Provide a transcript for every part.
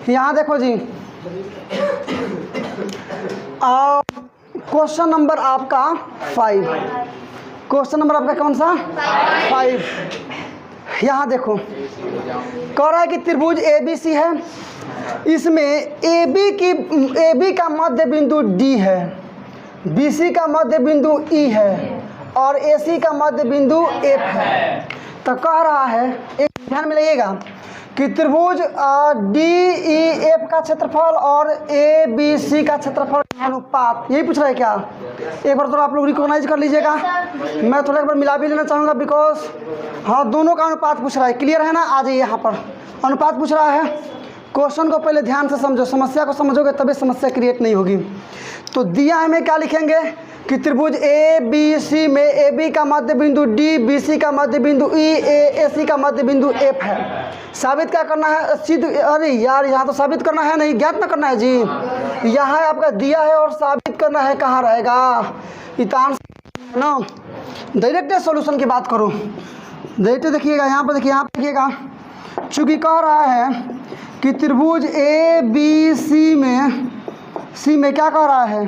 यहाँ देखो जी, question number आपका 5, क्वेश्चन नंबर आपका कौन सा 5। यहाँ देखो कह रहा है कि त्रिभुज ABC है, इसमें AB का मध्य बिंदु D है, BC का मध्य बिंदु E है और AC का मध्य बिंदु F है। तो कह रहा है, एक ध्यान में लगाइएगा कि त्रिभुज DEF का क्षेत्रफल और ABC का क्षेत्रफल का अनुपात, यही पूछ रहा है क्या? एक बार थोड़ा आप लोग रिकॉग्नाइज कर लीजिएगा। मैं थोड़ा एक बार मिला भी लेना चाहूँगा, बिकॉज हाँ दोनों का अनुपात पूछ रहा है। क्लियर है ना? आ जाइए, यहाँ पर अनुपात पूछ रहा है। क्वेश्चन को पहले ध्यान से समझो, समस्या को समझोगे तभी समस्या क्रिएट नहीं होगी। तो दिया हमें क्या लिखेंगे कि त्रिभुज ABC में AB का मध्य बिंदु D, BC का मध्य बिंदु E, AC का मध्य बिंदु F है। साबित क्या करना है? सिद्ध। अरे यार, यहाँ तो साबित करना है, नहीं ज्ञात ना करना है जी। यहाँ आपका दिया है और साबित करना है, कहाँ रहेगा इतान ना। डायरेक्ट सॉल्यूशन की बात करो, डायरेक्ट देखिएगा। यहाँ पर देखिए, यहाँ पर देखिएगा, चूँकि कह रहा है कि त्रिभुज ABC में क्या कह रहा है?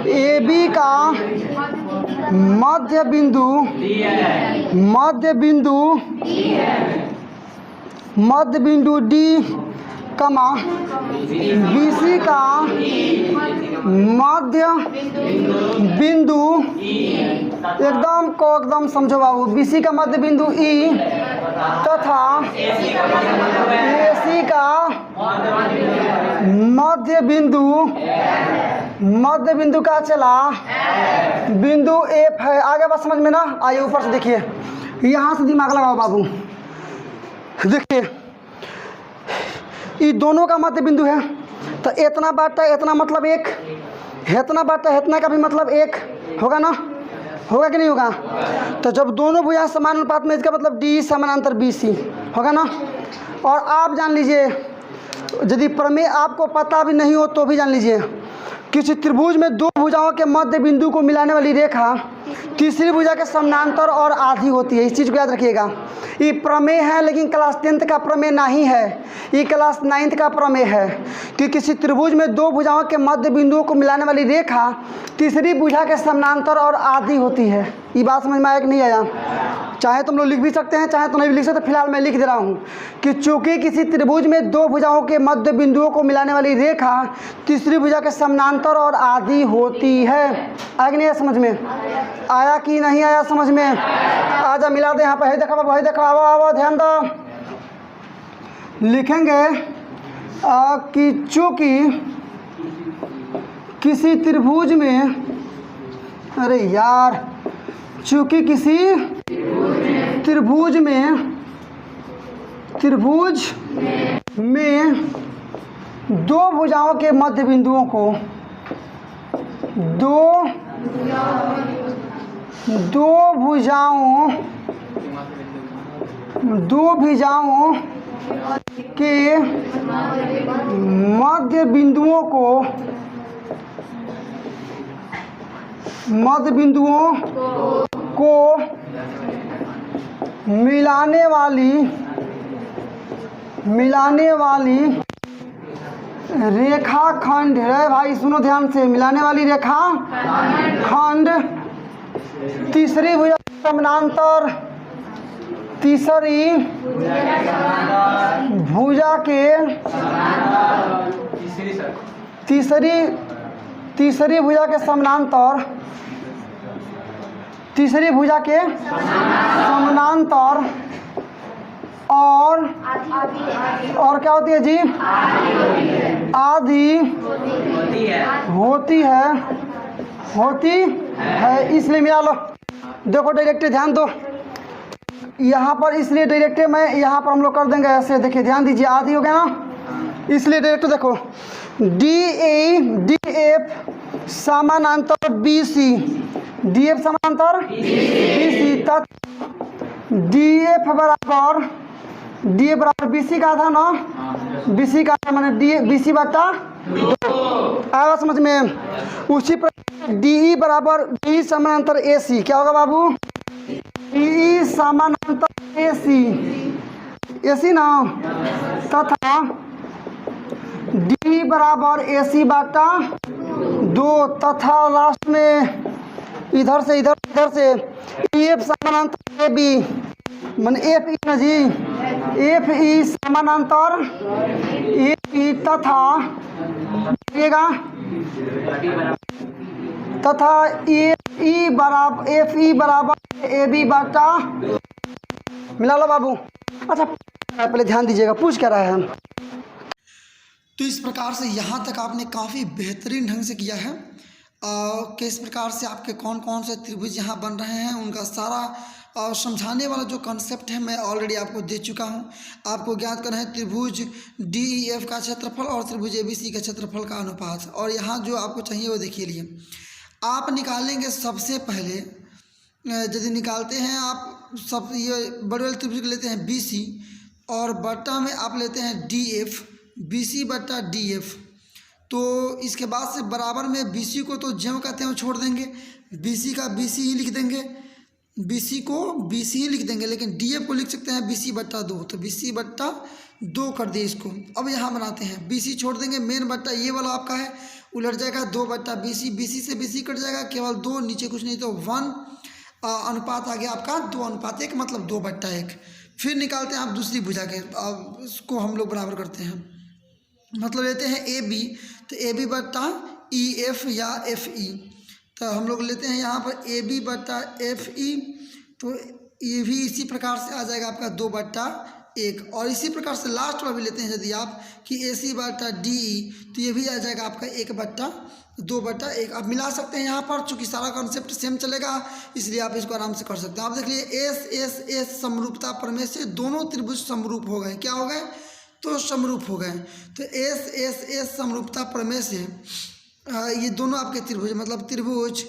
AB का मध्य बिंदु D, कमा BC का मध्य बिंदु, एकदम समझो बाबू, BC का मध्य बिंदु E तथा AC का मध्य बिंदु का चला बिंदु F है। आगे बात समझ में ना? आइए ऊपर से देखिए, यहाँ से दिमाग लगाओ बाबू। देखिए, ये दोनों का मध्य बिंदु है, तो इतना बाटा इतना मतलब 1, इतना बाटा इतना का भी मतलब 1 होगा ना? होगा कि नहीं होगा? तो जब दोनों भुजा समान अनुपात में, इसका मतलब D समानांतर BC होगा ना। और आप जान लीजिए, यदि प्रमेय आपको पता भी नहीं हो तो भी जान लीजिए, किसी त्रिभुज में दो भुजाओं के मध्य बिंदु को मिलाने वाली रेखा तीसरी भुजा के समानांतर और आधी होती है। इस चीज़ को याद रखिएगा। ये प्रमेय है, लेकिन क्लास 10th का प्रमेय नहीं है, ये क्लास 9th का प्रमेय है कि किसी त्रिभुज में दो भुजाओं के मध्य बिंदुओं को मिलाने वाली रेखा तीसरी भुजा के समानांतर और आधी होती है। ये बात समझ में आया कि नहीं आया? चाहे तुम लोग लिख भी सकते हैं, चाहे तो नहीं भी लिख सकते। फिलहाल मैं लिख दे रहा हूँ कि चूंकि किसी त्रिभुज में दो भुजाओं के मध्य बिंदुओं को मिलाने वाली रेखा तीसरी भुजा के समानांतर और आधी होती है। आया कि नहीं आया समझ में? आया कि नहीं आया समझ में? आजा मिला दे यहाँ पर। है देखा बाबू, है देखा, आओ ध्यान दो। लिखेंगे कि चूंकि किसी त्रिभुज में, अरे यार, चूंकि किसी त्रिभुज में दो भुजाओं के मध्य बिंदुओं को दो भुजाओं के मध्य बिंदुओं को मिलाने वाली रेखा खंड है। भाई सुनो ध्यान से, मिलाने वाली रेखा खंड तीसरी भुजा समानांतर तीसरी भुजा के समानांतर और क्या होती है जी? आधी होती है। इसलिए मिला लो। देखो डायरेक्ट ध्यान दो यहाँ पर, इसलिए डायरेक्ट मैं यहाँ पर हम लोग कर देंगे ऐसे। देखिए ध्यान दीजिए, आधी हो गया ना, इसलिए डायरेक्ट देखो DF समानांतर BC, DF समानांतर BC तथा DF बराबर BC का था ना, BC का मैंने BC बटा 2 आया समझ में? उसी पर DE बराबर DE समानांतर AC, क्या होगा बाबू? DE समानांतर AC ना, तथा बराबर AC बटा 2 तथा लास्ट में इधर से EF समानांतर AB मान FE ना जी, FE समानांतर FE तथा FE बराबर AB बटा, मिला लो बाबू। अच्छा पहले ध्यान दीजिएगा पूछ क्या रहा है। तो इस प्रकार से यहाँ तक आपने काफ़ी बेहतरीन ढंग से किया है। किस प्रकार से आपके कौन कौन से त्रिभुज यहाँ बन रहे हैं उनका सारा समझाने वाला जो कॉन्सेप्ट है मैं ऑलरेडी आपको दे चुका हूँ। आपको ज्ञात करना है त्रिभुज DEF का क्षेत्रफल और त्रिभुज ABC का क्षेत्रफल का अनुपात। और यहाँ जो आपको चाहिए वो देखिए लिए आप निकालेंगे। सबसे पहले यदि निकालते हैं आप सब ये बड़े वाले त्रिभुज लेते हैं BC और बट्टा में आप लेते हैं DF, BC बट्टा DF। तो इसके बाद से बराबर में BC को तो ज्यों कहते हैं वो छोड़ देंगे, BC का BC ही लिख देंगे, BC को BC ही लिख देंगे, लेकिन DF को लिख सकते हैं BC बट्टा 2। तो BC बट्टा 2 कर दिए इसको। अब यहाँ बनाते हैं BC छोड़ देंगे, मेन बट्टा ये वाला आपका है उलट जाएगा 2 बट्टा BC, BC से BC कट जाएगा, केवल 2 नीचे कुछ नहीं तो 1 अनुपात आ गया आपका 2:1 मतलब 2 बट्टा 1। फिर निकालते हैं आप दूसरी भुजा के, अब इसको हम लोग बराबर करते हैं, मतलब लेते हैं AB, तो AB बट्टा EF या FE। तो हम लोग लेते हैं यहाँ पर AB बट्टा FE, तो ये भी इसी प्रकार से आ जाएगा आपका 2 बट्टा 1। और इसी प्रकार से लास्ट वाला भी लेते हैं यदि आप कि AC बट्टा DE, तो ये भी आ जाएगा आपका 1 बट्टा 2 बट्टा 1। आप मिला सकते हैं यहाँ पर, चूँकि सारा कॉन्सेप्ट सेम चलेगा इसलिए आप इसको आराम से कर सकते हैं। आप देख लीजिए S समरूपता प्रमेय से दोनों त्रिभुज समरूप हो गए। क्या हो गए? तो समरूप हो गए। तो S समरूपता प्रमेय से ये दोनों आपके त्रिभुज मतलब त्रिभुज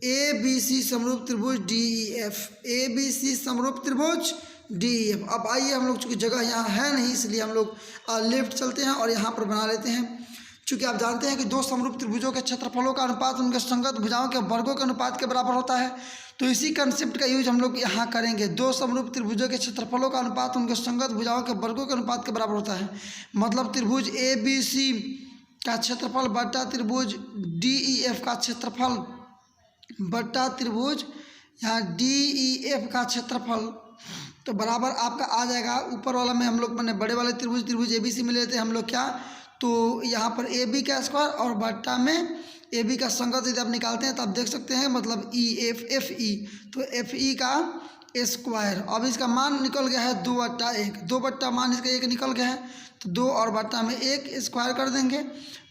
ABC समरूप त्रिभुज DEF, ABC समरूप त्रिभुज DEF। अब आइए हम लोग चूँकि जगह यहाँ है नहीं इसलिए हम लोग लेफ्ट चलते हैं और यहाँ पर बना लेते हैं। चूँकि आप जानते हैं कि दो समरूप त्रिभुजों के क्षेत्रफलों का अनुपात उनके संगत भुजाओं के वर्गों के अनुपात के बराबर होता है। तो इसी कंसेप्ट का यूज हम लोग यहाँ करेंगे। दो समरूप त्रिभुजों के क्षेत्रफलों का अनुपात उनके संगत भुजाओं के वर्गों के अनुपात के बराबर होता है। मतलब त्रिभुज ABC का क्षेत्रफल बट्टा त्रिभुज DEF का क्षेत्रफल बट्टा त्रिभुज यहाँ DEF का क्षेत्रफल, तो बराबर आपका आ जाएगा। ऊपर वाला में हम लोग मैंने बड़े वाले त्रिभुज ABC में लेते हैं हम लोग क्या, तो यहाँ पर AB का स्क्वायर और बट्टा में AB का संगत यदि आप निकालते हैं तो आप देख सकते हैं मतलब EF FE, तो FE का स्क्वायर। अब इसका मान निकल गया है 2 बट्टा 1, 2 बट्टा मान इसका 1 निकल गया है, तो 2 और बट्टा में 1 स्क्वायर कर देंगे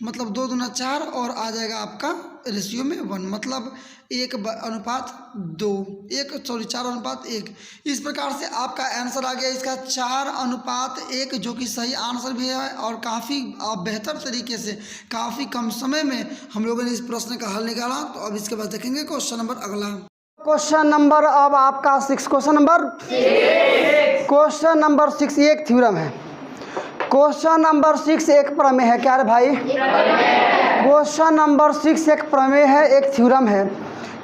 मतलब 2 दूना 4 और आ जाएगा आपका रेशियो में 1 मतलब 4:1। इस प्रकार से आपका आंसर आ गया इसका 4:1, जो कि सही आंसर भी है और काफ़ी बेहतर तरीके से काफ़ी कम समय में हम लोगों ने इस प्रश्न का हल निकाला। तो अब इसके बाद देखेंगे क्वेश्चन नंबर अगला। क्वेश्चन नंबर अब आपका 6, क्वेश्चन नंबर 6 एक थ्योरम है। क्वेश्चन नंबर 6 एक प्रमेय है। क्या रे भाई? क्वेश्चन नंबर 6 एक प्रमेय है, एक थ्योरम है।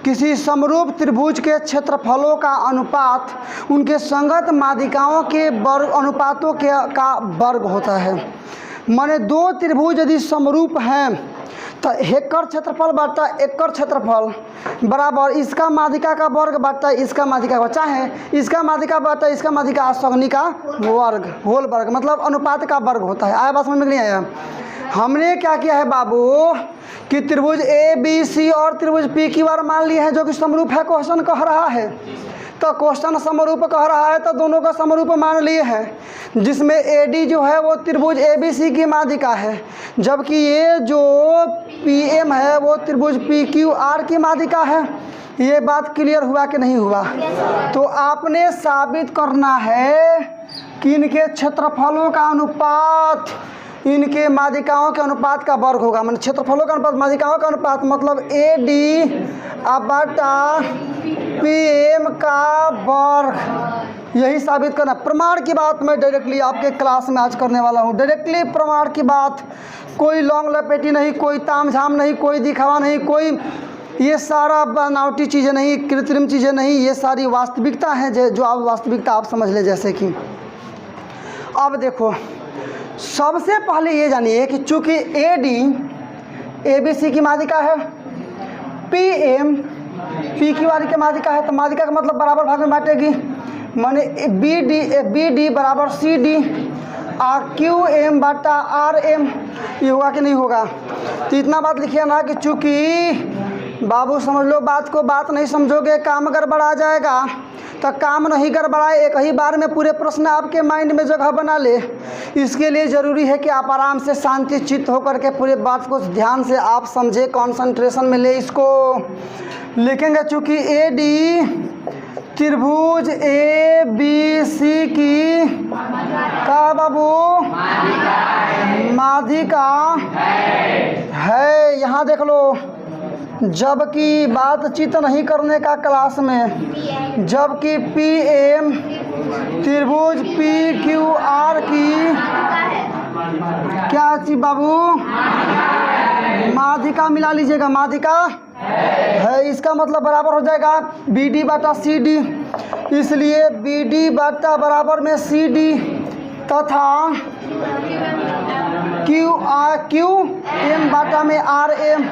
किसी समरूप त्रिभुज के क्षेत्रफलों का अनुपात उनके संगत माध्यिकाओं के वर्ग अनुपातों का वर्ग होता है। माने दो त्रिभुज यदि समरूप हैं तो एकड़ क्षेत्रफल बट्टा एकड़ क्षेत्रफल बराबर इसका माध्यिका का वर्ग बट्टा इसका माध्यिका का, चाहे इसका माध्यिका बट्टा इसका माध्यिका सगनी का वर्ग होल वर्ग, मतलब अनुपात का वर्ग होता है। आया बात समझ में नहीं आया? हमने क्या किया है बाबू कि त्रिभुज ABC और त्रिभुज PQR मान लिए हैं जो कि समरूप है। क्वेश्चन कह रहा है तो क्वेश्चन समरूप कह रहा है तो दोनों का समरूप मान लिए हैं, जिसमें AD जो है वो त्रिभुज ABC की माध्यिका है, जबकि ये जो PM है वो त्रिभुज PQR की माध्यिका है। ये बात क्लियर हुआ कि नहीं हुआ? तो आपने साबित करना है कि इनके क्षेत्रफलों का अनुपात इनके माध्यिकाओं के अनुपात का वर्ग होगा। मतलब क्षेत्रफलों का अनुपात माध्यिकाओं का अनुपात मतलब AD बटा PM का वर्ग, यही साबित करना। प्रमाण की बात मैं डायरेक्टली आपके क्लास में आज करने वाला हूँ। डायरेक्टली प्रमाण की बात, कोई लॉन्ग लपेटी नहीं, कोई तामझाम नहीं, कोई दिखावा नहीं, कोई ये सारा बनावटी चीज़ें नहीं, कृत्रिम चीज़ें नहीं, ये सारी वास्तविकता है जो आप वास्तविकता आप समझ ले। जैसे कि अब देखो सबसे पहले ये जानिए कि चूंकि A D A B C की माध्यिका है, P M P Q R की माध्यिका है, तो माध्यिका का मतलब बराबर भाग में बांटेगी, माने बी डी बराबर सी डी और क्यू एम बटा आर एम। ये होगा कि नहीं होगा? तो इतना बात लिखिए ना कि चूँकि बाबू समझ लो बात को, बात नहीं समझोगे काम गड़बड़ा जाएगा। तो काम नहीं गड़बड़ाए, एक ही बार में पूरे प्रश्न आपके माइंड में जगह बना ले। इसके लिए ज़रूरी है कि आप आराम से शांति चित्त होकर के पूरे बात को ध्यान से आप समझे, कंसंट्रेशन में ले इसको लिखेंगे। चूँकि ए डी त्रिभुज ए बी सी की का बाबू माध्यिका है। यहाँ देख लो, जबकि बातचीत नहीं करने का क्लास में, जबकि पी एम त्रिभुज पी क्यू आर की क्या चीज बाबू माध्यिका मिला लीजिएगा, माध्यिका है। इसका मतलब बराबर हो जाएगा बी डी बटा सी डी, इसलिए बी डी बटा बराबर में सी डी तथा क्यू एम बटा में आर एम,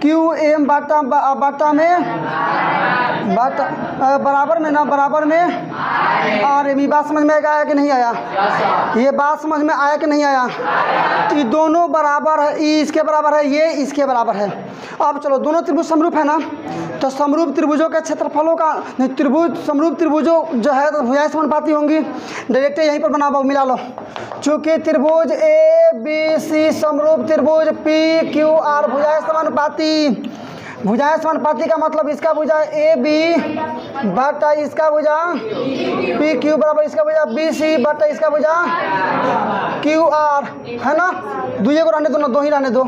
क्यू एम बटा में बराबर में ना, बराबर में आर एम। ये बात समझ में आया कि नहीं आया? ये बात समझ में आया कि नहीं आया? ये दोनों बराबर है, ये इसके बराबर है, ये इसके बराबर है। अब चलो, दोनों त्रिभुज समरूप है ना, तो समरूप त्रिभुजों के क्षेत्रफलों का त्रिभुज समरूप त्रिभुजों जो है तो भुजाएं समानुपाती होंगी। डायरेक्ट यहीं पर बना मिला लो। चूँकि त्रिभुज ए बी सी समरूप त्रिभुज पी क्यू आर भुजाएं समानुपाती, भुजाएं समानुपाती का मतलब इसका भुजा ए बी बटा इसका भुजा पी क्यू बराबर इसका भुजा बी सी बटा इसका भुजा क्यू आर, है ना। दूसरे को रहने दो ना, दो ही रहने दो।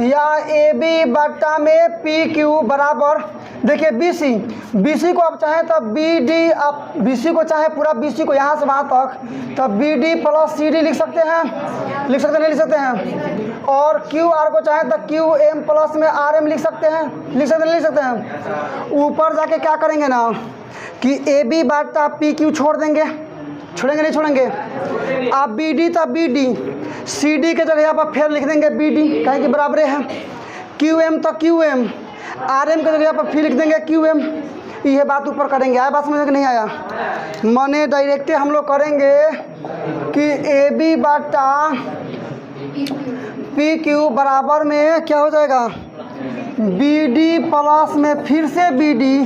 या ए बी बटा में पी क्यू बराबर, देखिए बी सी को आप चाहें तब बी डी, आप बी सी को चाहे पूरा बी सी को यहाँ से वहाँ तक, तब B D plus C D लिख सकते हैं, लिख सकते नहीं लिख सकते हैं। और क्यू आर को चाहे तो क्यू एम प्लस में आर एम लिख सकते हैं, लिख सकते नहीं लिख सकते हैं। ऊपर जाके क्या करेंगे ना कि ए बी बटा पी क्यू छोड़ देंगे, छोड़ेंगे नहीं छोड़ेंगे। आप बी डी तब बी डी, सी डी के जगह यहाँ पर फिर लिख देंगे बी डी, कहें कि बराबर है। क्यू एम तो क्यू एम, आर एम के जगह पर फिर लिख देंगे क्यू एम। ये बात ऊपर करेंगे। आया बात समझ में नहीं आया? माने डायरेक्ट हम लोग करेंगे कि ए बी बटा पी क्यू बराबर में क्या हो जाएगा, बी डी प्लस में फिर से बी डी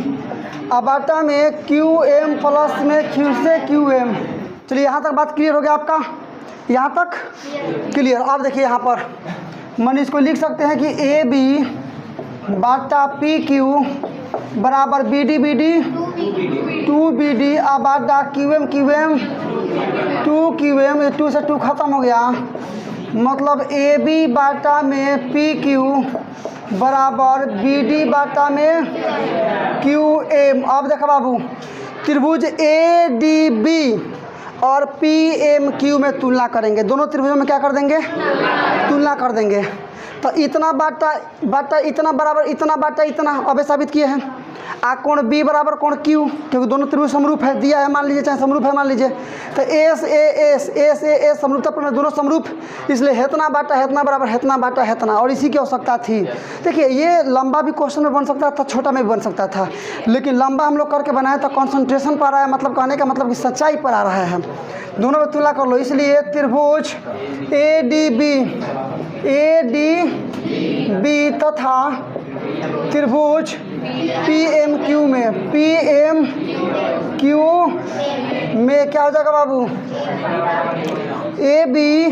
बटा में क्यू एम प्लस में फिर से क्यू एम। चलिए यहाँ तक बात क्लियर हो गया आपका, यहाँ तक क्लियर। अब देखिए यहाँ पर मन इसको लिख सकते हैं कि ए बी बटा पी क्यू बराबर B D two B D बटा Q M two Q M. 2 से 2 खत्म हो गया, मतलब ए बी बटा में पी क्यू बराबर बी डी बटा में क्यू एम। अब देखो बाबू, त्रिभुज ए डी बी और पी एम क्यू में तुलना करेंगे, दोनों त्रिभुजों में क्या कर देंगे, तुलना कर देंगे। तो इतना बाटा इतना बराबर इतना बाटा इतना, अबे साबित किए हैं। कोण बी बराबर कोण क्यू, क्योंकि दोनों त्रिभुज समरूप है, दिया है मान लीजिए, चाहे समरूप है मान लीजिए। तो एस ए समरूपता पर दोनों समरूप, इसलिए हेतना बाटा हेतना बराबर हेतना बाटा हेतना। और इसी की आवश्यकता थी। देखिए ये लंबा भी क्वेश्चन में बन सकता था, छोटा में भी बन सकता था, लेकिन लंबा हम लोग करके बनाए तो कॉन्सेंट्रेशन पर आ रहा है, मतलब कहने का मतलब कि सच्चाई पर आ रहा है। दोनों में तुलना कर लो। इसलिए त्रिभुज ए डी बी तथा त्रिभुज पी एम क्यू में क्या हो जाएगा बाबू, ए बी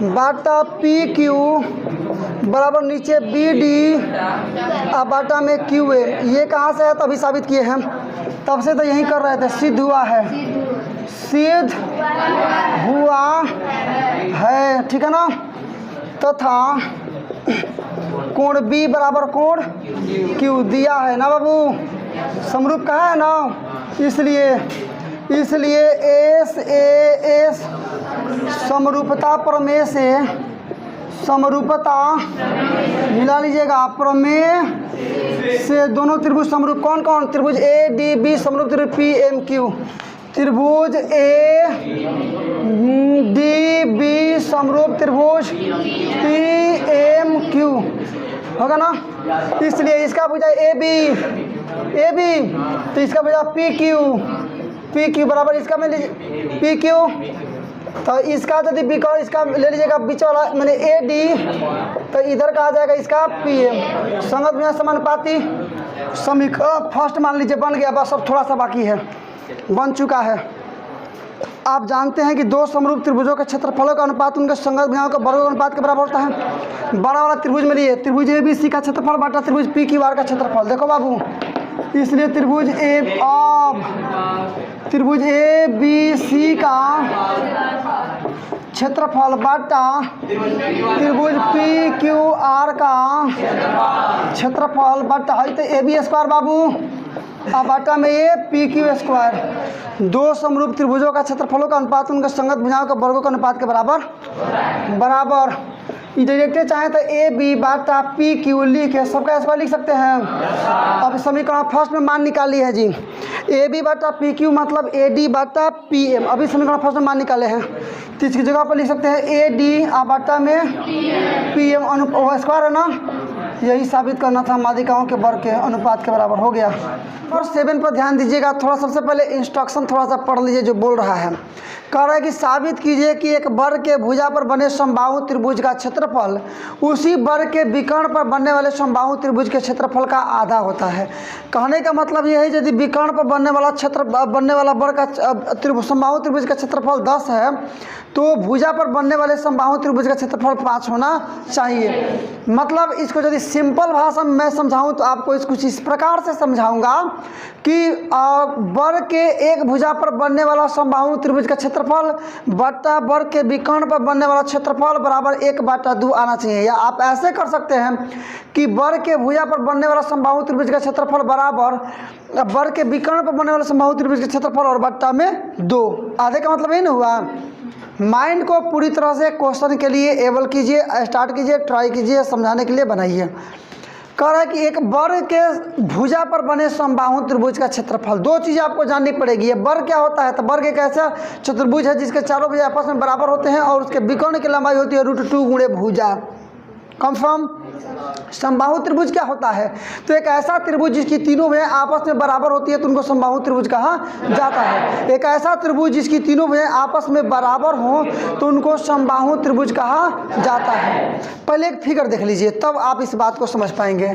बाटा पी क्यू बराबर नीचे बी डी बाटा में क्यू एम। ये कहाँ से है? तभी साबित किए हैं, तब से तो यही कर रहे थे। सिद्ध हुआ है, सिद्ध हुआ है, ठीक है ना। तथा कोण बी बराबर कोण क्यू दिया है ना बाबू, समरूप कहा है ना, इसलिए एस ए एस समरूपता प्रमेय से, समरूपता मिला लीजिएगा, प्रमेय से दोनों त्रिभुज समरूप। कौन कौन? त्रिभुज ए डी बी समरूप त्रिभुज पी एम क्यू, त्रिभुज ए डी बी समरूप त्रिभुज पी एम क्यू होगा ना। इसलिए इसका भुजा ए बी तो इसका भुजा पी क्यू बराबर इसका में लीजिए पी क्यू। तो इसका यदि विकर्ण इसका ले लीजिएगा बीच वाला मैंने ए डी तो इधर का आ जाएगा इसका पी एम। संगत में समानुपाती समीकरण फर्स्ट मान लीजिए बन गया, बस अब थोड़ा सा बाकी है, बन चुका है। आप जानते हैं कि दो समरूप त्रिभुजों के क्षेत्रफलों का अनुपात उनके संगत भुजाओं के वर्गों के अनुपात के बराबर होता है। बड़ा वाला त्रिभुज में लिए त्रिभुज ए बी सी का क्षेत्रफल बटा त्रिभुज पी क्यू आर का क्षेत्रफल। देखो बाबू, इसलिए त्रिभुज ए बी सी का क्षेत्रफल बटा त्रिभुज पी क्यू आर का क्षेत्रफल बटा है तो ए बी स्क्वायर बाबू अब बटा में ए पी क्यू स्क्वायर। दो समरूप त्रिभुजों का क्षेत्रफलों का अनुपात उनके संगत भुजाओं के वर्गों के अनुपात के बराबर डायरेक्ट चाहे तो ए बी बाटा पी क्यू लिख के सबका स्क्वायर लिख सकते हैं। अब समीकरण फर्स्ट में मान निकाली है जी, ए बी बाटा पी क्यू मतलब ए डी बाटा पी एम। अभी समीकरण फर्स्ट में मान निकाले हैं तो इसकी जगह पर लिख सकते हैं ए डी बाटा में पी एम स्क्वायर है ना। यही साबित करना था माध्यिकाओं के वर्ग के अनुपात के बराबर हो गया। और 7 पर ध्यान दीजिएगा, थोड़ा सबसे पहले इंस्ट्रक्शन थोड़ा सा पढ़ लीजिए जो बोल रहा है। कह रहा है कि साबित कीजिए कि एक वर्ग के भुजा पर बने समबाहु त्रिभुज का क्षेत्रफल उसी वर्ग के विकर्ण पर बनने वाले समबाहु त्रिभुज के क्षेत्रफल का आधा होता है। कहने का मतलब यह है यदि विकर्ण पर बनने वाला वर्ग का समबाहु त्रिभुज का क्षेत्रफल 10 है तो भुजा पर बनने वाले समबाहु त्रिभुज का क्षेत्रफल 5 होना चाहिए। मतलब इसको यदि सिंपल भाषा में मैं समझाऊं तो आपको इसको इस प्रकार से समझाऊंगा कि वर्ग के एक भुजा पर बनने वाला समबाहु त्रिभुज का क्षेत्रफल बटा वर्ग के विकर्ण पर बनने वाला क्षेत्रफल बराबर 1/2 आना चाहिए। या आप ऐसे कर सकते हैं कि वर्ग के भुजा पर बनने वाला समबाहु त्रिभुज का क्षेत्रफल बराबर वर्ग के विकर्ण पर बनने वाला समबाहु त्रिभुज का क्षेत्रफल और बट्टा में 2। आधे का मतलब ये नहीं हुआ। माइंड को पूरी तरह से क्वेश्चन के लिए एबल कीजिए, स्टार्ट कीजिए, ट्राई कीजिए, समझाने के लिए बनाइए। कह रहा है कि एक वर्ग के भुजा पर बने समबाहु त्रिभुज का क्षेत्रफल, दो चीज़ें आपको जाननी पड़ेगी। ये वर्ग क्या होता है तो वर्ग एक ऐसा चतुर्भुज है जिसके चारों भुजा आपस में बराबर होते हैं और उसके विकर्ण की लंबाई होती है √2 गुणे भुजा। कंफर्म। समबाहु त्रिभुज क्या होता है तो एक ऐसा त्रिभुज जिसकी तीनों भुजाएं आपस में बराबर होती है तो उनको समबाहु त्रिभुज कहा जाता है। एक ऐसा त्रिभुज जिसकी तीनों भुजाएं आपस में बराबर हों तो उनको समबाहु त्रिभुज कहा जाता है। पहले एक फिगर देख लीजिए तब आप इस बात को समझ पाएंगे।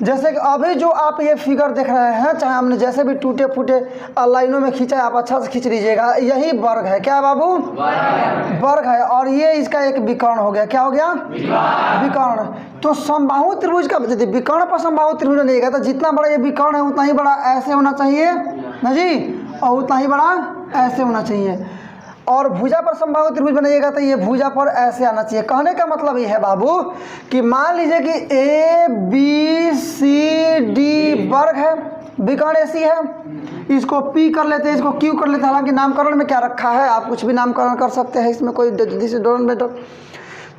जैसे कि अभी जो आप ये फिगर देख रहे हैं, चाहे हमने जैसे भी टूटे फूटे लाइनों में खींचा है, आप अच्छा से खींच लीजिएगा। यही वर्ग है। क्या है बाबू? वर्ग है। और ये इसका एक विकर्ण हो गया। क्या हो गया? विकर्ण। तो समबाहु त्रिभुज का यदि विकर्ण पर समबाहु त्रिभुज नहीं है तो जितना बड़ा ये विकर्ण है उतना ही बड़ा ऐसे होना चाहिए ना जी, और उतना ही बड़ा ऐसे होना चाहिए। और भुजा पर समबाहु त्रिभुज बनाइएगा तो ये भुजा पर ऐसे आना चाहिए। कहने का मतलब ये है बाबू कि मान लीजिए कि ए बी सी डी वर्ग है, विकर्ण ऐसी है, इसको पी कर लेते हैं, इसको क्यू कर लेते हैं। हालांकि नामकरण में क्या रखा है, आप कुछ भी नामकरण कर सकते हैं, इसमें कोई डोंट मैटर।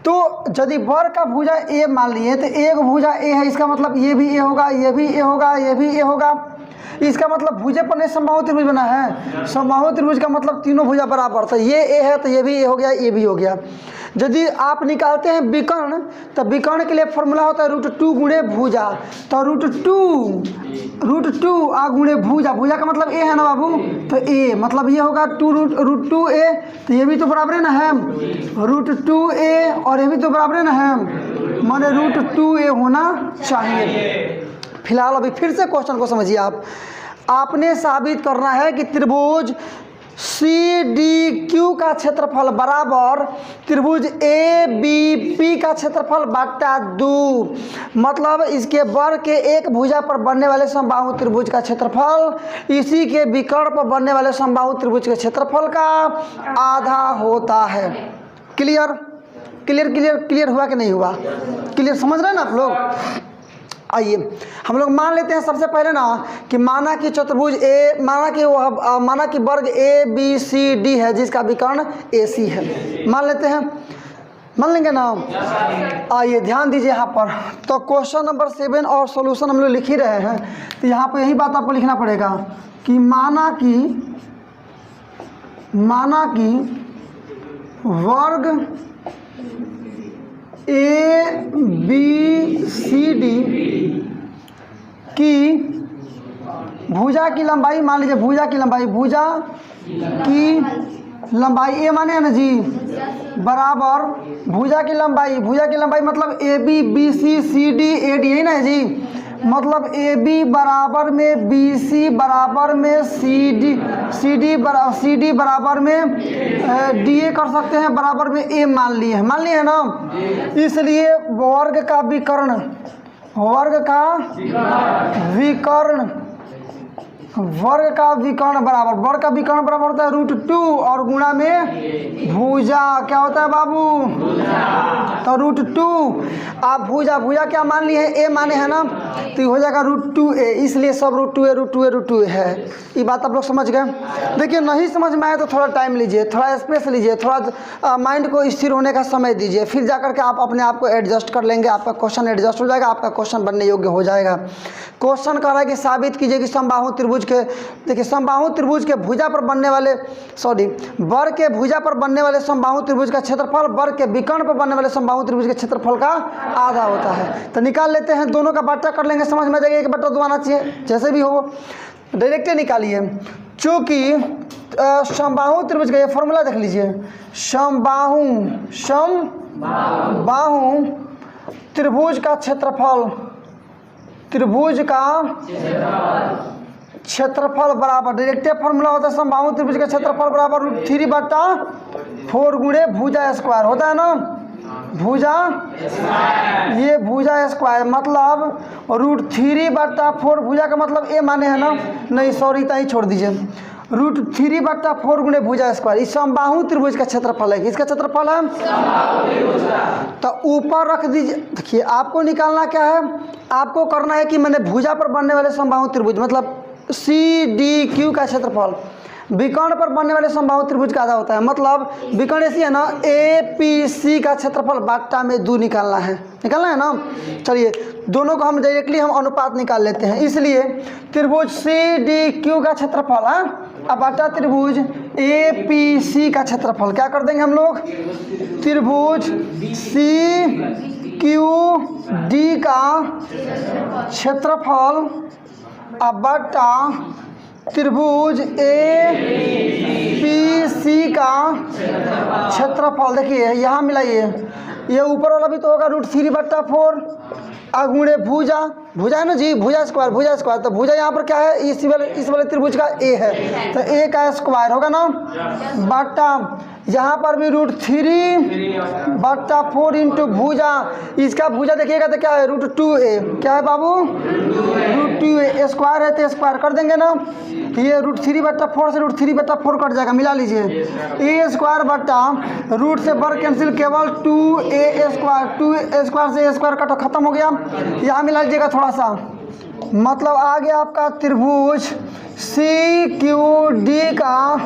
तो यदि वर्ग का भुजा ए मान लिए तो एक भुजा ए है, इसका मतलब ये भी ए होगा, ये भी ए होगा, ये भी ए होगा। इसका मतलब भुजे पर नहीं समबाहु त्रिभुज बना है। समबाहु त्रिभुज का मतलब तीनों भुजा बराबर, तो ये ए है तो ये भी ए हो गया, ये भी हो गया। यदि आप निकालते हैं विकर्ण तो विकर्ण के लिए फॉर्मूला होता है √2 गुणे भुजा। तो √2 आ गुणे भुजा, भुजा का मतलब ए है ना बाबू, तो ए मतलब ये होगा √2 ए, तो ये भी तो बराबर है ना है √2 ए, और ये भी तो बराबर है ना है, माने √2 ए होना चाहिए। फिलहाल अभी फिर से क्वेश्चन को समझिए। आपने साबित करना है कि त्रिभुज सी डी क्यू का क्षेत्रफल बराबर त्रिभुज ए बी पी का क्षेत्रफल बटा 2। मतलब इसके वर्ग के एक भुजा पर बनने वाले समबाहु त्रिभुज का क्षेत्रफल इसी के विकर्ण पर बनने वाले समबाहु त्रिभुज के क्षेत्रफल का आधा होता है। क्लियर क्लियर क्लियर क्लियर हुआ कि नहीं हुआ? क्लियर समझ रहे हैं ना आप लोग? आइए हम लोग मान लेते हैं सबसे पहले ना कि माना कि चतुर्भुज ए, माना कि वर्ग ए बी सी डी है जिसका विकर्ण ए सी है। मान लेते हैं, मान लेंगे ना। आइए ध्यान दीजिए यहाँ पर। तो क्वेश्चन नंबर 7 और सॉल्यूशन हम लोग लिख ही रहे हैं, तो यहाँ पर यही बात आपको लिखना पड़ेगा कि माना कि वर्ग ABCD की भुजा की लंबाई, मान लीजिए भुजा की लंबाई ए माने है ना जी, बराबर भुजा की लंबाई मतलब ABCD AD है ना जी, मतलब AB बराबर में BC बराबर में CD बराबर में DA कर सकते हैं, बराबर में A मान लिए है ना। इसलिए वर्ग का विकर्ण बराबर होता है √2 और गुणा में भुजा क्या होता है बाबू, तो √2। आप भुजा क्या मान लिए हैं, ए माने है ना, तो ये हो जाएगा √2a, इसलिए सब √2a है। ये बात आप लोग समझ गए। देखिए नहीं समझ में आए तो थोड़ा टाइम लीजिए, थोड़ा स्पेस लीजिए, थोड़ा माइंड को स्थिर होने का समय दीजिए, फिर जाकर के आप अपने आप को एडजस्ट कर लेंगे, आपका क्वेश्चन एडजस्ट हो जाएगा, आपका क्वेश्चन बनने योग्य हो जाएगा। क्वेश्चन कह रहा है कि साबित कीजिए कि समबाहु त्रिभुज के, देखिए समबाहु त्रिभुज के भुजा पर बनने वाले वर्ग के भुजा पर बनने वाले समबाहु त्रिभुज का क्षेत्रफल वर्ग के विकर्ण पर बनने वाले समबाहु त्रिभुज के क्षेत्रफल का आधा होता है। तो निकाल लेते हैं, दोनों का बट्टा कर लेंगे, समझ में आ जाएगा, 1/2 आना चाहिए, जैसे भी हो डायरेक्ट निकालिए। चूँकि समबाहु त्रिभुज का ये फॉर्मूला देख लीजिए, समबाहु त्रिभुज का क्षेत्रफल बराबर, डायरेक्ट फॉर्मूला होता है समबाहु त्रिभुज का क्षेत्रफल बराबर √3/4 गुणे भुजा स्क्वायर होता है ना, ये भुजा स्क्वायर मतलब √3/4, भुजा का मतलब ए माने है ना, नहीं सॉरी इतना ही छोड़ दीजिए, √3/4 गुणे भुजा स्क्वायर। इस समबाहु त्रिभुज का क्षेत्रफल है, किसका क्षेत्रफल है, तो ऊपर रख दीजिए। देखिए आपको निकालना क्या है, आपको करना है कि मैंने भुजा पर बनने वाले समबाहु त्रिभुज मतलब CDQ का क्षेत्रफल विकर्ण पर बनने वाले समबाहु त्रिभुज का आधा होता है, मतलब विकर्ण ऐसी है ना APC का क्षेत्रफल बाटा में 2 निकालना है ना। चलिए दोनों को हम डायरेक्टली अनुपात निकाल लेते हैं। इसलिए त्रिभुज CDQ का क्षेत्रफल है अब बाटा त्रिभुज APC का क्षेत्रफल, क्या कर देंगे हम लोग, त्रिभुज CQD का क्षेत्रफल अब बटा त्रिभुज APC का क्षेत्रफल। देखिए यहाँ मिलाइए, ये ऊपर वाला भी तो होगा √3/4 गुणे भुजा है ना जी, भुजा स्क्वायर, तो भुजा यहाँ पर क्या है, इस वाले त्रिभुज का A है, तो A का स्क्वायर होगा ना, बटा यहाँ पर भी √3/4 इंटू भुजा, इसका भुजा देखिएगा तो क्या है √2a, क्या है बाबू √2a, स्क्वायर है तो स्क्वायर कर देंगे ना, ये √3/4 से √3/4 कट जाएगा, मिला लीजिए, a स्क्वायर बटा रूट से वर्ग कैंसिल, केवल 2a स्क्वायर से a स्क्वायर कट खत्म हो गया। यहाँ मिला लीजिएगा थोड़ा सा, मतलब आ गया आपका त्रिभुज CQD का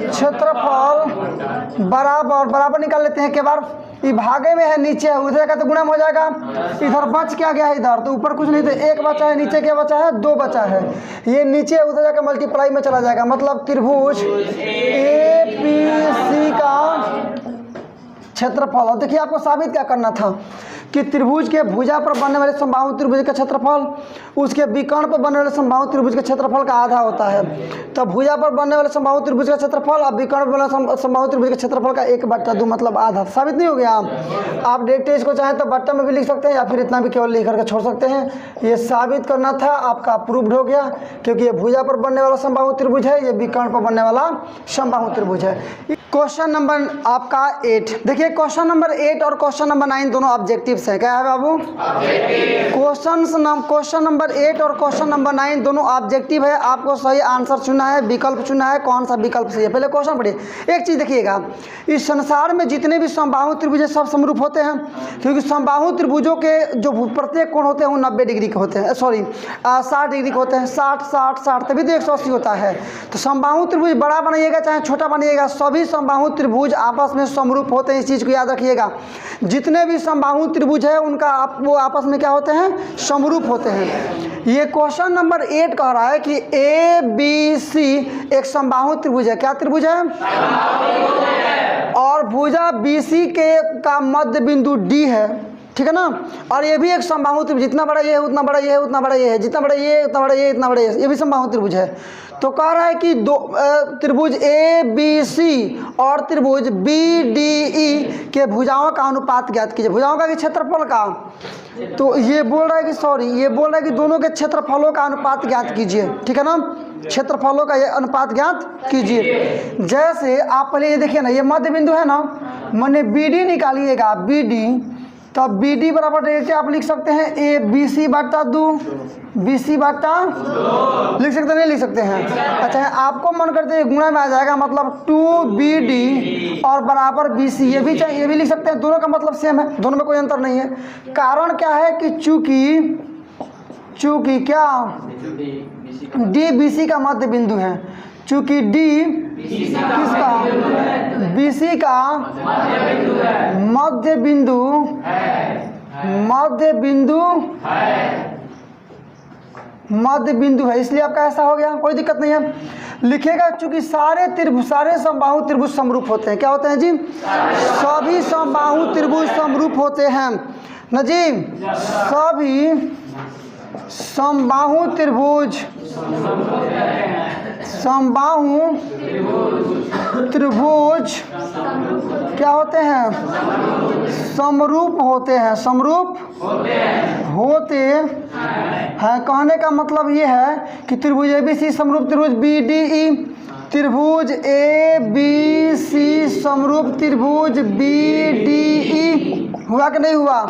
क्षेत्रफल बराबर निकाल लेते हैं, के बार ये भागे में है, नीचे है, उधर का तो गुणा हो जाएगा, इधर बच क्या गया है, इधर तो ऊपर कुछ नहीं, तो 1 बचा है, नीचे क्या बचा है 2 बचा है, ये नीचे उधर जाकर मल्टीप्लाई में चला जाएगा, मतलब त्रिभुज APC का क्षेत्रफल। और देखिए आपको साबित क्या करना था कि त्रिभुज के भुजा पर बनने वाले समबाहु त्रिभुज का क्षेत्रफल उसके विकर्ण पर बनने वाले समबाहु त्रिभुज के क्षेत्रफल का आधा होता है। तो भुजा पर बनने वाले समबाहु त्रिभुज का क्षेत्रफल और विकर्ण पर बनने वाले समबाहु त्रिभुज के क्षेत्रफल का 1/2 मतलब आधा। साबित नहीं हो गया? आप डायरेक्ट इसको चाहें तो बट्टा में भी लिख सकते हैं या फिर इतना भी केवल लिख करके छोड़ सकते हैं। ये साबित करना था, आपका अप्रूव्ड हो गया, क्योंकि ये भुजा पर बनने वाला समबाहु त्रिभुज है, ये विकर्ण पर बनने वाला समबाहु त्रिभुज है। क्वेश्चन नंबर आपका 8 देखिए, क्वेश्चन नंबर 8 और क्वेश्चन नंबर 9 दोनों ऑब्जेक्टिव्स हैं। क्या है बाबू? क्वेश्चन नंबर 8 और क्वेश्चन नंबर 9 दोनों ऑब्जेक्टिव है। आपको सही आंसर चुनना है, विकल्प चुनना है, कौन सा विकल्प सही है। पहले क्वेश्चन पढ़िए। एक चीज देखिएगा, इस संसार में जितने भी समबाहु त्रिभुज है सब समरूप होते हैं, क्योंकि समबाहु त्रिभुजों के जो प्रत्येक कोण होते हैं वो 90 डिग्री के होते हैं, 60 डिग्री के होते हैं। 60 तभी तो 180 होता है। तो समबाहु त्रिभुज बड़ा बनाइएगा चाहे छोटा बनाइएगा, सभी समबाहु त्रिभुज आपस में समरूप होते हैं। इस चीज़ को याद रखिएगा, जितने भी समबाहु त्रिभुज है उनका वो आपस में क्या होते हैं? समरूप होते हैं। ये क्वेश्चन नंबर 8 कह रहा है कि ABC एक समबाहु त्रिभुज है। क्या त्रिभुज है? और भुजा BC का मध्य बिंदु D है, ठीक है ना। और ये भी एक समबाहु त्रिभुज, जितना बड़ा ये है उतना बड़ा ये है, उतना बड़ा ये है, जितना बड़ा ये उतना बड़ा ये, इतना बड़ा ये भी समबाहु त्रिभुज है। तो कह रहा है कि दो त्रिभुज ABC और त्रिभुज BDE के भुजाओं का अनुपात ज्ञात कीजिए। भुजाओं का कि क्षेत्रफल का? तो ये बोल रहा है कि ये बोल रहा है कि दोनों के क्षेत्रफलों का अनुपात ज्ञात कीजिए, ठीक है ना। क्षेत्रफलों का ये अनुपात ज्ञात कीजिए। जैसे आप पहले ये देखिए ना, ये मध्य बिंदु है ना, मैंने BD निकालिएगा, BD, तब BD बराबर डायरेक्ट आप लिख सकते हैं ABC बटा 2, BC बटा लिख सकते नहीं लिख सकते हैं? अच्छा, आपको मन करते हैं गुणा में आ जाएगा, मतलब 2BD और बराबर BC, ये भी चाहिए, ये भी लिख सकते हैं। दोनों का मतलब सेम है, दोनों में कोई अंतर नहीं है। कारण क्या है कि चूंकि क्या D BC का मध्य बिंदु है, चूंकि D किसका? BC का मध्य बिंदु है, इसलिए आपका ऐसा हो गया, कोई दिक्कत नहीं है। लिखेगा चूंकि सारे समबाहु त्रिभुज समरूप होते हैं। क्या होते हैं जी? सभी समबाहु त्रिभुज समरूप होते हैं ना जी। सभी समबाहु त्रिभुज क्या होते हैं? समरूप होते हैं, समरूप होते हैं। कहने का मतलब ये है कि त्रिभुज ABC समरूप त्रिभुज BDE, त्रिभुज ABC समरूप त्रिभुज BDE हुआ कि नहीं हुआ?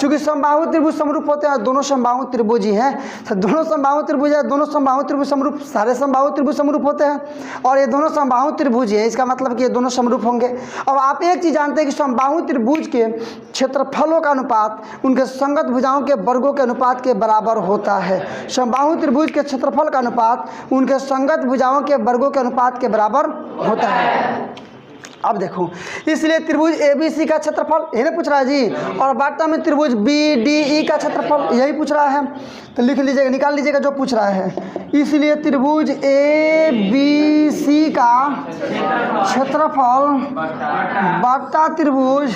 चूंकि समबाहु त्रिभुज समरूप होते हैं, दोनों समबाहु त्रिभुज ही हैं, तो दोनों समबाहु त्रिभुज है, दोनों समबाहु त्रिभुज समरूप, सारे समबाहु त्रिभुज समरूप होते हैं और ये दोनों समबाहु त्रिभुज है, इसका मतलब कि ये दोनों समरूप होंगे। अब आप एक चीज़ जानते हैं कि समबाहु त्रिभुज के क्षेत्रफलों का अनुपात उनके संगत भुजाओं के वर्गों के अनुपात के बराबर होता है। समबाहु त्रिभुज के क्षेत्रफल का अनुपात उनके संगत भुजाओं के वर्गों के अनुपात के बराबर होता है। अब देखो, इसलिए त्रिभुज ABC का क्षेत्रफल यही ना पूछ रहा है जी, और बाटा में त्रिभुज BDE का क्षेत्रफल यही पूछ रहा है। तो लिख लीजिएगा, निकाल लीजिएगा जो पूछ रहा है। इसलिए त्रिभुज ABC का क्षेत्रफल बाटा त्रिभुज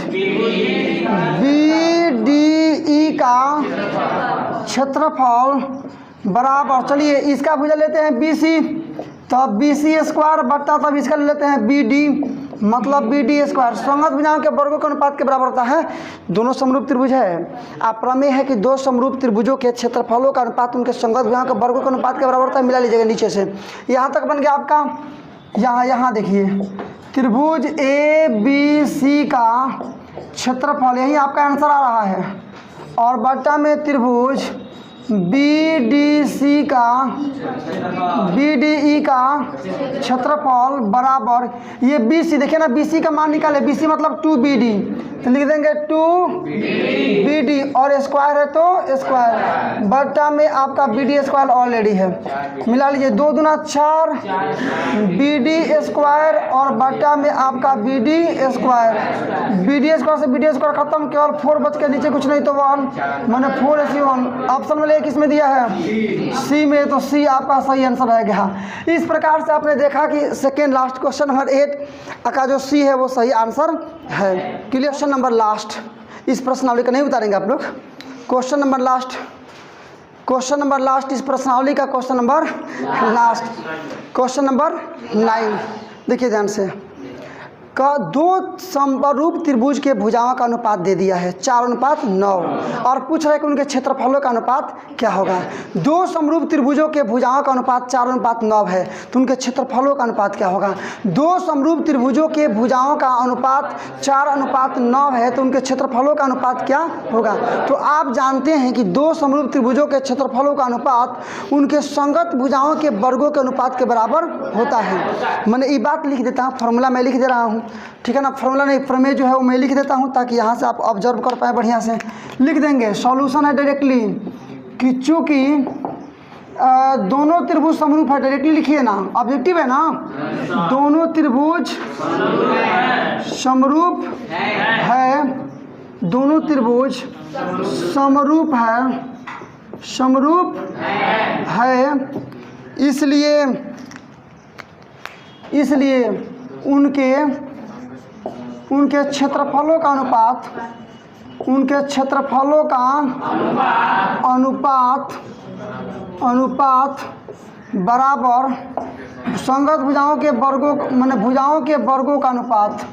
BDE का क्षेत्रफल बराबर, चलिए इसका भुजा लेते हैं BC, तब BC स्क्वायर बट्टा, तब इसका ले लेते हैं BD, मतलब BD स्क्वायर संगत भुजाओं के वर्गों के अनुपात के बराबर होता है। दोनों समरूप त्रिभुज है। आप प्रमेय है कि दो समरूप त्रिभुजों के क्षेत्रफलों का अनुपात उनके संगत भुजाओं के वर्गों के अनुपात के बराबर होता है। मिला लीजिएगा नीचे से, यहाँ तक बन गया आपका। यहाँ देखिए, त्रिभुज ABC का क्षेत्रफल, यही आपका आंसर आ रहा है, और बट्टा में त्रिभुज BDE का क्षेत्रफल बराबर, ये BC देखिए ना, BC का मान निकाले, BC मतलब 2BD, तो लिख देंगे 2BD और स्क्वायर है तो स्क्वायर, बट्टा में आपका BD स्क्वायर ऑलरेडी है। मिला लीजिए, 2 दूना 4 BD स्क्वायर और बट्टा में आपका BD स्क्वायर। BD स्क्वायर से BD स्क्वायर खत्म, केवल 4 बच के, नीचे कुछ नहीं तो 1, मैंने 4/1 ऑप्शन में किस में दिया है? सी में, तो सी आपका सही आंसर रहेगा। इस प्रकार से आपने देखा कि सेकेंड लास्ट क्वेश्चन नंबर 8 का जो सी है वो सही आंसर है। क्वेश्चन नंबर लास्ट, इस प्रश्नावली का नहीं उतारेंगे आप लोग। क्वेश्चन नंबर लास्ट इस प्रश्नावली का question number last, question number 9। देखिए ध्यान से, का दो समरूप त्रिभुज के भुजाओं का अनुपात दे दिया है 4:9, और पूछ रहा है कि उनके क्षेत्रफलों का अनुपात क्या होगा। दो समरूप त्रिभुजों के भुजाओं का अनुपात 4:9 है, तो उनके क्षेत्रफलों का अनुपात क्या होगा। दो समरूप त्रिभुजों के भुजाओं का अनुपात 4:9 है, तो उनके क्षेत्रफलों का अनुपात क्या होगा। तो आप जानते हैं कि दो समरूप त्रिभुजों के क्षेत्रफलों का अनुपात उनके संगत भुजाओं के वर्गों के अनुपात के बराबर होता है। मैंने ये बात लिख देता हूँ, फॉर्मूला मैं लिख दे रहा हूँ, ठीक है ना। फॉर्मूला नहीं, प्रमेय जो है वो मैं लिख देता हूँ ताकि यहाँ से आप ऑब्जर्व कर पाए बढ़िया से। लिख देंगे, सॉल्यूशन है डायरेक्टली कि चूँकि दोनों त्रिभुज समरूप है, डायरेक्टली लिखिए ना, ऑब्जेक्टिव है ना। दोनों त्रिभुज समरूप है, दोनों त्रिभुज समरूप है, इसलिए उनके उनके क्षेत्रफलों का अनुपात, उनके क्षेत्रफलों का अनुपात बराबर संगत भुजाओं के वर्गों, माने भुजाओं के वर्गों का अनुपात,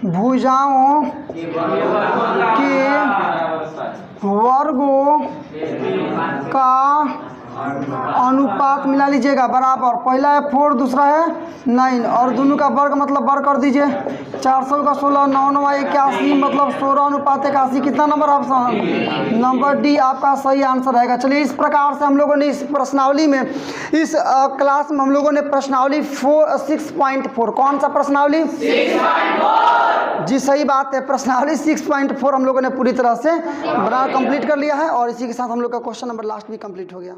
भुजाओं के वर्गों का अनुपात मिला लीजिएगा बराबर, पहला है 4, दूसरा है 9 और दोनों का वर्ग मतलब वर्ग कर दीजिए। 400 का 16, 9 9 81 मतलब 16:81। कितना नंबर ऑप्शन? नंबर डी आपका सही आंसर रहेगा। चलिए इस प्रकार से हम लोगों ने इस प्रश्नावली में, इस क्लास में हम लोगों ने प्रश्नावली 6.4, कौन सा प्रश्नावली? 6.4। जी सही बात है, प्रश्नावली 6.4 हम लोगों ने पूरी तरह से बना कंप्लीट कर लिया है और इसी के साथ हम लोग का क्वेश्चन नंबर लास्ट भी कंप्लीट हो गया।